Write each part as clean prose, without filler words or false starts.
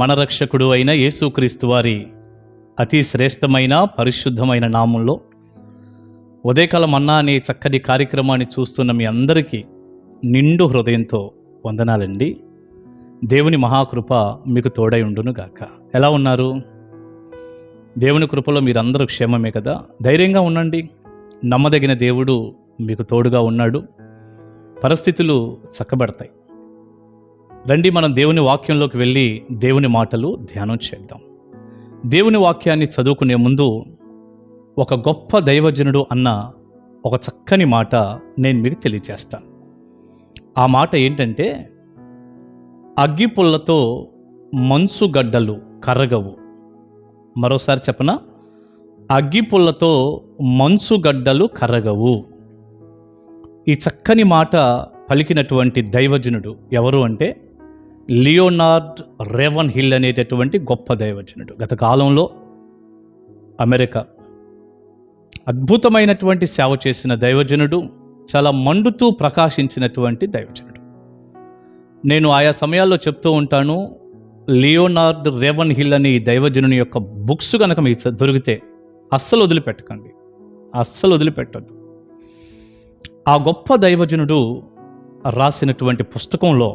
మన రక్షకుడు అయిన యేసుక్రీస్తు వారి అతి శ్రేష్టమైన పరిశుద్ధమైన నామంలో ఉదయకాల మన్నా అనే చక్కటి కార్యక్రమాన్ని చూస్తున్న మీ అందరికీ నిండు హృదయంతో వందనాలండి. దేవుని మహాకృప మీకు తోడై ఉండునుగాక. ఎలా ఉన్నారు? దేవుని కృపలో మీరందరూ క్షేమమే కదా? ధైర్యంగా ఉండండి. నమ్మదగిన దేవుడు మీకు తోడుగా ఉన్నాడు. పరిస్థితులు చక్కబడతాయి. రండి, మనం దేవుని వాక్యంలోకి వెళ్ళి దేవుని మాటలు ధ్యానం చేద్దాం. దేవుని వాక్యాన్ని చదువుకునే ముందు ఒక గొప్ప దైవజనుడు అన్న ఒక చక్కని మాట నేను మీకు తెలియజేస్తాను. ఆ మాట ఏంటంటే, అగ్గిపుల్లతో మంచుగడ్డలు కరగవు. మరోసారి చెప్పనా? అగ్గిపుల్లతో మంచుగడ్డలు కరగవు. ఈ చక్కని మాట పలికినటువంటి దైవజనుడు ఎవరు అంటే లియోనార్డ్ రెవెన్హిల్ అనేటటువంటి గొప్ప దైవజనుడు. గత కాలంలో అమెరికా అద్భుతమైనటువంటి సేవ చేసిన దైవజనుడు, చాలా మండుతూ ప్రకాశించినటువంటి దైవజనుడు. నేను ఆయా సమయాల్లో చెప్తూ ఉంటాను, లియోనార్డ్ రెవెన్హిల్ అనే ఈ దైవజనుని యొక్క బుక్స్ కనుక మీకు దొరికితే అస్సలు వదిలిపెట్టకండి, అస్సలు వదిలిపెట్టద్దు. ఆ గొప్ప దైవజనుడు రాసినటువంటి పుస్తకంలో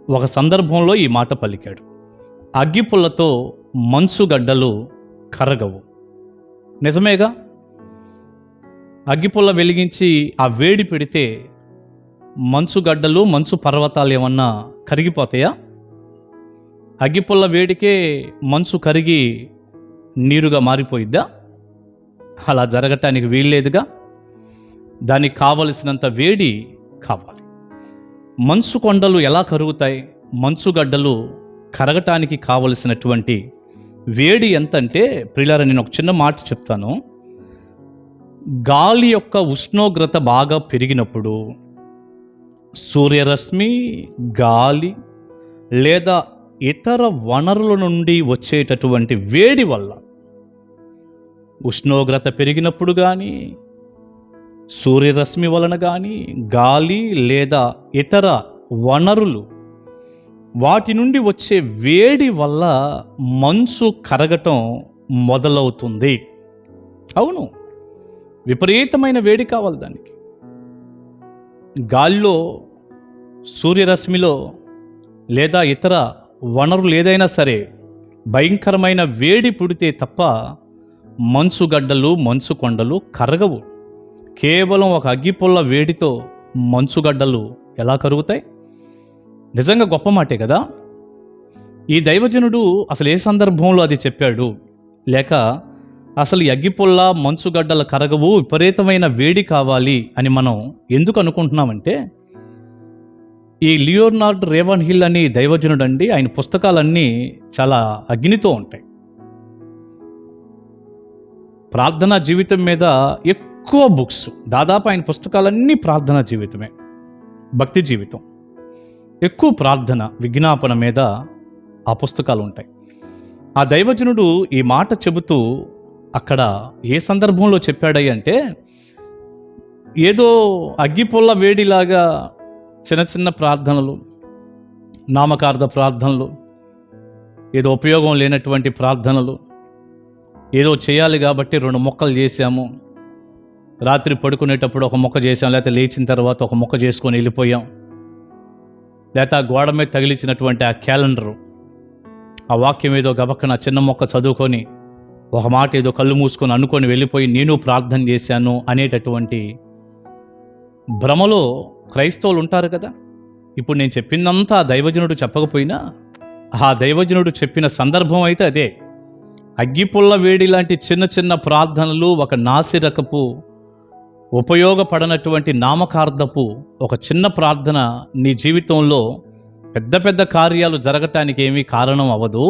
ఒక సందర్భంలో ఈ మాట పలికాడు: అగ్గిపుల్లతో మంచుగడ్డలు కరగవు. నిజమేగా? అగ్గిపుల్ల వెలిగించి ఆ వేడి పెడితే మంచుగడ్డలు, మంచు పర్వతాలు ఏమన్నా కరిగిపోతాయా? అగ్గిపుల్ల వేడికే మంచు కరిగి నీరుగా మారిపోయిద్దా? అలా జరగటానికి వీల్లేదుగా. దానికి కావలసినంత వేడి కావాలి. మంచు కొండలు ఎలా కరుగుతాయి? మంచుగడ్డలు కరగటానికి కావలసినటువంటి వేడి ఎంత అంటే, ప్రియులారా, నేను ఒక చిన్న మాట చెప్తాను. గాలి యొక్క ఉష్ణోగ్రత బాగా పెరిగినప్పుడు సూర్యరశ్మి, గాలి లేదా ఇతర వనరుల నుండి వచ్చేటటువంటి వేడి వల్ల, ఉష్ణోగ్రత పెరిగినప్పుడు కానీ, సూర్యరశ్మి వలన కానీ, గాలి లేదా ఇతర వనరులు వాటి నుండి వచ్చే వేడి వల్ల మంచు కరగటం మొదలవుతుంది. అవును, విపరీతమైన వేడి కావాలి దానికి. గాల్లో, సూర్యరశ్మిలో లేదా ఇతర వనరులు ఏదైనా సరే భయంకరమైన వేడి పుడితే తప్ప మంచుగడ్డలు, మంచు కొండలు కరగవు. కేవలం ఒక అగ్గిపుల్ల వేడితో మంచుగడ్డలు ఎలా కరుగుతాయి? నిజంగా గొప్ప మాటే కదా. ఈ దైవజనుడు అసలు ఏ సందర్భంలో అది చెప్పాడు? లేక అసలు ఈ అగ్గిపుల్ల, మంచుగడ్డలు కరగవు, విపరీతమైన వేడి కావాలి అని మనం ఎందుకు అనుకుంటున్నామంటే, ఈ లియోనార్డ్ రెవెన్హిల్ అనే దైవజనుడు అండి, ఆయన పుస్తకాలన్నీ చాలా అగ్నితో ఉంటాయి. ప్రార్థనా జీవితం మీద ఎక్కువ బుక్స్, దాదాపు ఆయన పుస్తకాలన్నీ ప్రార్థనా జీవితమే, భక్తి జీవితం, ఎక్కువ ప్రార్థన, విజ్ఞాపన మీద ఆ పుస్తకాలు ఉంటాయి. ఆ దైవజనుడు ఈ మాట చెబుతూ అక్కడ ఏ సందర్భంలో చెప్పాడై అంటే, ఏదో అగ్గిపుల్ల వేడిలాగా చిన్న చిన్న ప్రార్థనలు, నామకార్థ ప్రార్థనలు, ఏదో ఉపయోగం లేనటువంటి ప్రార్థనలు, ఏదో చేయాలి కాబట్టి 2 మొక్కలు చేశాము, రాత్రి పడుకునేటప్పుడు ఒక మొక్క చేసాం, లేకపోతే లేచిన తర్వాత ఒక మొక్క చేసుకొని వెళ్ళిపోయాం, లేకపోతే ఆ గోడ మీద తగిలించినటువంటి ఆ క్యాలెండరు, ఆ వాక్యం ఏదో గబక్కన చిన్న మొక్క చదువుకొని ఒక మాట ఏదో కళ్ళు మూసుకొని అనుకొని వెళ్ళిపోయి నేను ప్రార్థన చేశాను అనేటటువంటి భ్రమలో క్రైస్తవులు ఉంటారు కదా. ఇప్పుడు నేను చెప్పిందంతా ఆ దైవజనుడు చెప్పకపోయినా, ఆ దైవజనుడు చెప్పిన సందర్భం అయితే అదే. అగ్గిపుల్ల వేడి లాంటి చిన్న చిన్న ప్రార్థనలు, ఒక నాసిరకపు ఉపయోగపడనటువంటి నామకార్థపు ఒక చిన్న ప్రార్థన నీ జీవితంలో పెద్ద పెద్ద కార్యాలు జరగటానికి ఏమీ కారణం అవ్వదు.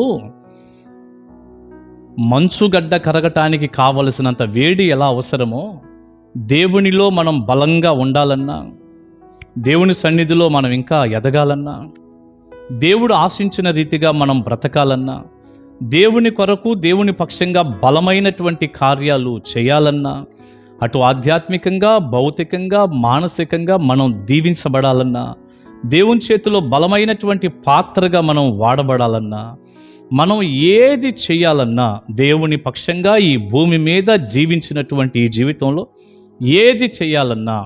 మంచుగడ్డ కరగటానికి కావలసినంత వేడి ఎలా అవసరమో, దేవునిలో మనం బలంగా ఉండాలన్నా, దేవుని సన్నిధిలో మనం ఇంకా ఎదగాలన్నా, దేవుడు ఆశించిన రీతిగా మనం బ్రతకాలన్నా, దేవుని కొరకు, దేవుని పక్షంగా బలమైనటువంటి కార్యాలు చేయాలన్నా, అటు ఆధ్యాత్మికంగా, భౌతికంగా, మానసికంగా మనం దీవించబడాలన్నా, దేవుని చేతిలో బలమైనటువంటి పాత్రగా మనం వాడబడాలన్నా, మనం ఏది చేయాలన్నా దేవుని పక్షంగా ఈ భూమి మీద జీవించినటువంటి ఈ జీవితంలో ఏది చేయాలన్నా,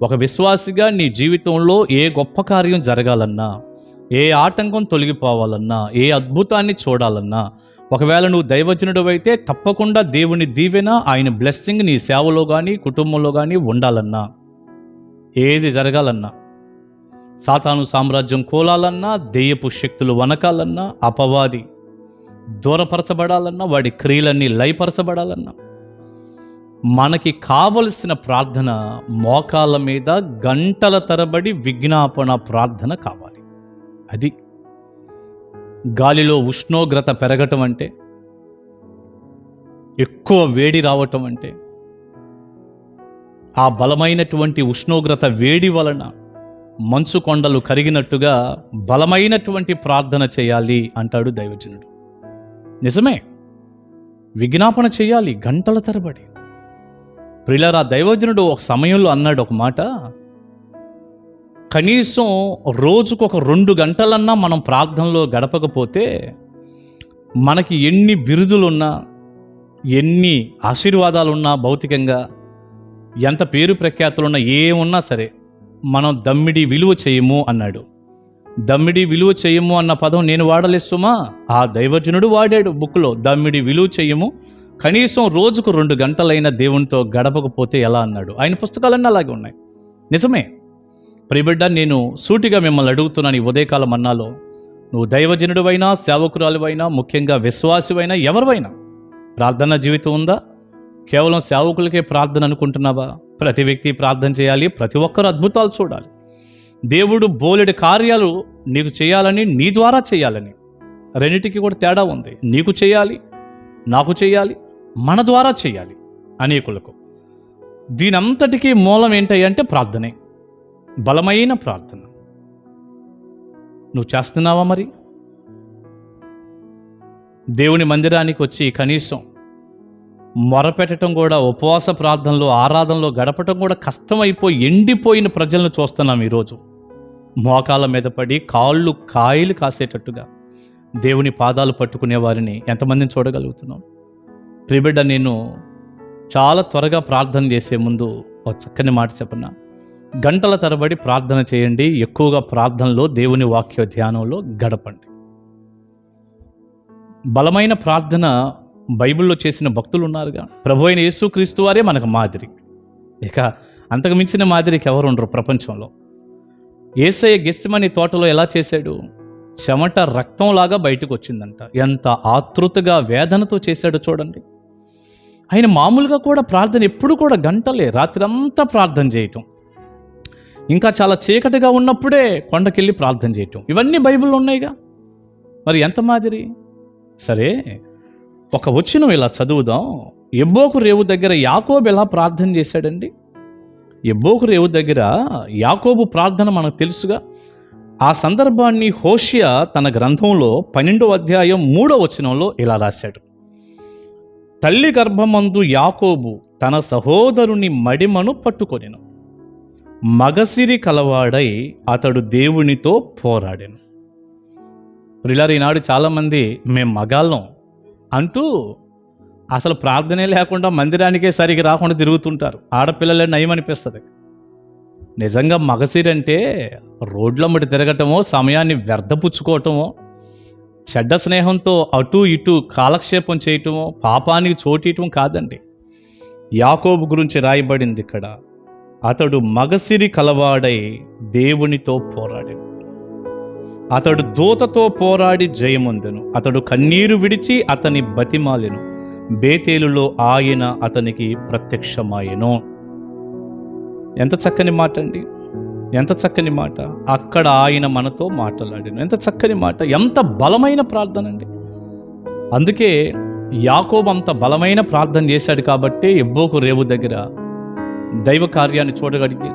ఒక విశ్వాసిగా నీ జీవితంలో ఏ గొప్ప కార్యం జరగాలన్నా, ఏ ఆటంకం తొలగిపోవాలన్నా, ఏ అద్భుతాన్ని చూడాలన్నా, ఒకవేళ నువ్వు దైవజనుడు అయితే తప్పకుండా దేవుని దీవెన, ఆయన బ్లెస్సింగ్ నీ సేవలో కానీ కుటుంబంలో కానీ ఉండాలన్నా, ఏది జరగాలన్నా, సాతాను సామ్రాజ్యం కూలాలన్నా, దెయ్యపు శక్తులు వనకాలన్నా, అపవాది దూరపరచబడాలన్నా, వాడి క్రియలన్నీ లయపరచబడాలన్నా, మనకి కావలసిన ప్రార్థన మోకాళ్ళ మీద గంటల తరబడి విజ్ఞాపన ప్రార్థన కావాలి. అది గాలిలో ఉష్ణోగ్రత పెరగటం అంటే, ఎక్కువ వేడి రావటం అంటే, ఆ బలమైనటువంటి ఉష్ణోగ్రత వేడి వలన మంచు కొండలు కరిగినట్టుగా బలమైనటువంటి ప్రార్థన చేయాలి అంటాడు దైవజనుడు. నిజమే, విజ్ఞాపన చేయాలి గంటల తరబడి. ప్రియులారా, దైవజనుడు ఒక సమయంలో అన్నాడు ఒక మాట, కనీసం రోజుకు ఒక 2 గంటలన్నా మనం ప్రార్థనలో గడపకపోతే మనకి ఎన్ని బిరుదులున్నా, ఎన్ని ఆశీర్వాదాలున్నా, భౌతికంగా ఎంత పేరు ప్రఖ్యాతులున్నా, ఏమున్నా సరే మనం దమ్మిడి విలువ చేయము అన్నాడు. దమ్మిడి విలువ చేయము అన్న పదం నేను వాడలేదు సుమా, ఆ దైవజనుడు వాడాడు బుక్లో. దమ్మిడి విలువ చేయము, కనీసం రోజుకు 2 గంటలైన దేవునితో గడపకపోతే ఎలా అన్నాడు. ఆయన పుస్తకాలన్నీ అలాగే ఉన్నాయి. నిజమే ప్రియబిడ్డ, నేను సూటిగా మిమ్మల్ని అడుగుతున్నాను ఈ ఉదయకాలం అన్నాలో, నువ్వు దైవజనుడివైనా, సేవకురాలువైనా, ముఖ్యంగా విశ్వాసివైనా, ఎవరివైనా ప్రార్థనా జీవితం ఉందా? కేవలం సేవకులకే ప్రార్థన అనుకుంటున్నావా? ప్రతి వ్యక్తి ప్రార్థన చేయాలి, ప్రతి ఒక్కరు అద్భుతాలు చూడాలి. దేవుడు బోలెడు కార్యాలు నీకు చేయాలని, నీ ద్వారా చేయాలని. రెండింటికి కూడా తేడా ఉంది. నీకు చేయాలి, నాకు చేయాలి, మన ద్వారా చేయాలి అనేకులకు. దీనంతటికీ మూలం ఏంటంటే ప్రార్థనే, బలమైన ప్రార్థన. నువ్వు చేస్తున్నావా? మరి దేవుని మందిరానికి వచ్చి కనీసం మొరపెట్టడం కూడా, ఉపవాస ప్రార్థనలో, ఆరాధనలో గడపటం కూడా కష్టమైపోయి ఎండిపోయిన ప్రజలను చూస్తున్నాం ఈరోజు. మోకాళ్ళ మీద పడి కాళ్ళు కాయలు కాసేటట్టుగా దేవుని పాదాలు పట్టుకునే వారిని ఎంతమందిని చూడగలుగుతున్నాం? ప్రియబిడ్డ, నేను చాలా త్వరగా ప్రార్థన చేసే ముందు ఒక చక్కని మాట చెప్పనా. గంటల తరబడి ప్రార్థన చేయండి, ఎక్కువగా ప్రార్థనలో, దేవుని వాక్య ధ్యానంలో గడపండి. బలమైన ప్రార్థన బైబిల్లో చేసిన భక్తులు ఉన్నారుగా. ప్రభు అయిన యేసుక్రీస్తు వారే మనకు మాదిరి. ఇక అంతకు మించిన మాదిరికి ఎవరు ఉండరు ప్రపంచంలో. యేసయ్య గెత్సెమనీ తోటలో ఎలా చేశాడు? చెమట రక్తంలాగా బయటకు వచ్చిందంట. ఎంత ఆతృతగా, వేదనతో చేశాడో చూడండి. ఆయన మామూలుగా కూడా ప్రార్థన ఎప్పుడు కూడా గంటలే, రాత్రంతా ప్రార్థన చేయటం, ఇంకా చాలా చీకటిగా ఉన్నప్పుడే కొండకెళ్ళి ప్రార్థన చేయటం, ఇవన్నీ బైబిల్లో ఉన్నాయిగా. మరి ఎంత మాదిరి? సరే, ఒక వచనం ఇలా చదువుదాం. యబ్బోకు రేవు దగ్గర యాకోబు ఎలా ప్రార్థన చేశాడండి? యబ్బోకు రేవు దగ్గర యాకోబు ప్రార్థన మనకు తెలుసుగా. ఆ సందర్భాన్ని హోషియా తన గ్రంథంలో 12వ అధ్యాయం 3వ వచనంలో ఇలా రాశాడు. తల్లి గర్భమందు యాకోబు తన సహోదరుని మడిమను పట్టుకొనెను, మగసిరి కలవాడై అతడు దేవునితో పోరాడెను. ప్రియులారా, ఈనాడు చాలామంది మేము మగాళ్ళం అంటూ అసలు ప్రార్థనే లేకుండా మందిరానికే సరిగా రాకుండా తిరుగుతుంటారు. ఆడపిల్లలే నయం అనిపిస్తుంది. నిజంగా మగసిరంటే రోడ్లమ్మటి తిరగటమో, సమయాన్ని వ్యర్థపుచ్చుకోవటమో, చెడ్డ స్నేహంతో అటు ఇటు కాలక్షేపం చేయటమో, పాపానికి చోటీయటం కాదండి. యాకోబు గురించి రాయబడింది ఇక్కడ, అతడు మగసిరి కలవాడై దేవునితో పోరాడాడు. అతడు దూతతో పోరాడి జయముందెను. అతడు కన్నీరు విడిచి అతని బతిమాలెను. బేతేలులో ఆయన అతనికి ప్రత్యక్షమాయెను. ఎంత చక్కని మాట అండి, ఎంత చక్కని మాట. అక్కడ ఆయన మనతో మాట్లాడాను. ఎంత చక్కని మాట, ఎంత బలమైన ప్రార్థన అండి. అందుకే యాకోబు అంత బలమైన ప్రార్థన చేశాడు కాబట్టి యబ్బోకు రేవు దగ్గర దైవ కార్యాన్ని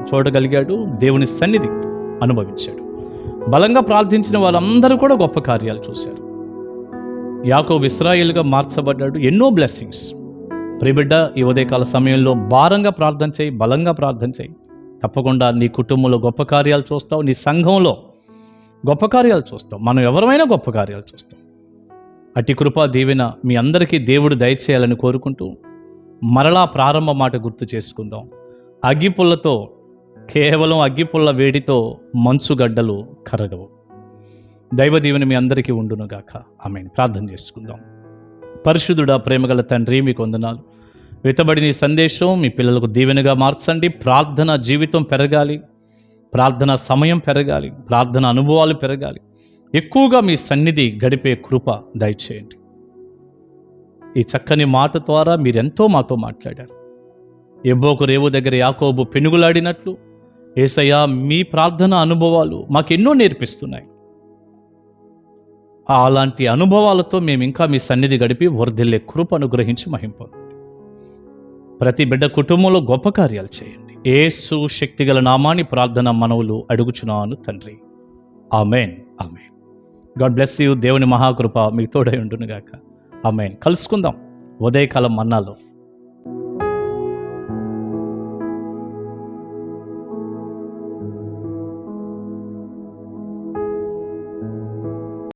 చూడగలిగాడు, దేవుని సన్నిధి అనుభవించాడు. బలంగా ప్రార్థించిన వాళ్ళందరూ కూడా గొప్ప కార్యాలు చూశారు. యాకోబు ఇశ్రాయేలుగా మార్చబడ్డాడు. ఎన్నో బ్లెస్సింగ్స్. ప్రియబిడ్డ, ఈ ఉదయకాల సమయంలో భారంగా ప్రార్థన చేయి, బలంగా ప్రార్థన చేయి. తప్పకుండా నీ కుటుంబంలో గొప్ప కార్యాలు చూస్తావు, నీ సంఘంలో గొప్ప కార్యాలు చూస్తావు, మనం ఎవరైనా గొప్ప కార్యాలు చూస్తాం. అట్టి కృపా దీవెన మీ అందరికీ దేవుడు దయచేయాలని కోరుకుంటూ మరలా ప్రారంభ మాట గుర్తు చేసుకుందాం. అగ్గిపుల్లతో, కేవలం అగ్గిపుల్ల వేడితో మంచుగడ్డలు కరగవు. దైవ దీవెన మీ అందరికీ ఉండునుగాక. ఆమేన్. ప్రార్థన చేసుకుందాం. పరిశుద్ధుడా, ప్రేమగల తండ్రి, మీకు వందనాలు. విత్తబడిన ఈ సందేశం మీ పిల్లలకు దీవెనగా మార్చండి. ప్రార్థన జీవితం పెరగాలి, ప్రార్థన సమయం పెరగాలి, ప్రార్థన అనుభవాలు పెరగాలి. ఎక్కువగా మీ సన్నిధి గడిపే కృప దయచేయండి. ఈ చక్కని మాట ద్వారా మీరెంతో మాతో మాట్లాడారు. ఎబ్బోకు రేవు దగ్గర యాకోబు పెనుగులాడినట్లు యేసయ్యా, మీ ప్రార్థన అనుభవాలు మాకెన్నో నేర్పిస్తున్నాయి. అలాంటి అనుభవాలతో మేము ఇంకా మీ సన్నిధి గడిపి వర్ధిల్లే కృప అనుగ్రహించి మహిమ పొందండి. ప్రతి బిడ్డ కుటుంబంలో గొప్ప కార్యాలు చేయండి. యేసు శక్తిగల నామాని ప్రార్థన మనవులు అడుగుచున్నాను తండ్రి. Amen. Amen. God bless you. దేవుని మహాకృప మీకు తోడై ఉండునుగాక. ఆమెన్. కలుసుకుందాం ఉదయకాలం మన్నాలో.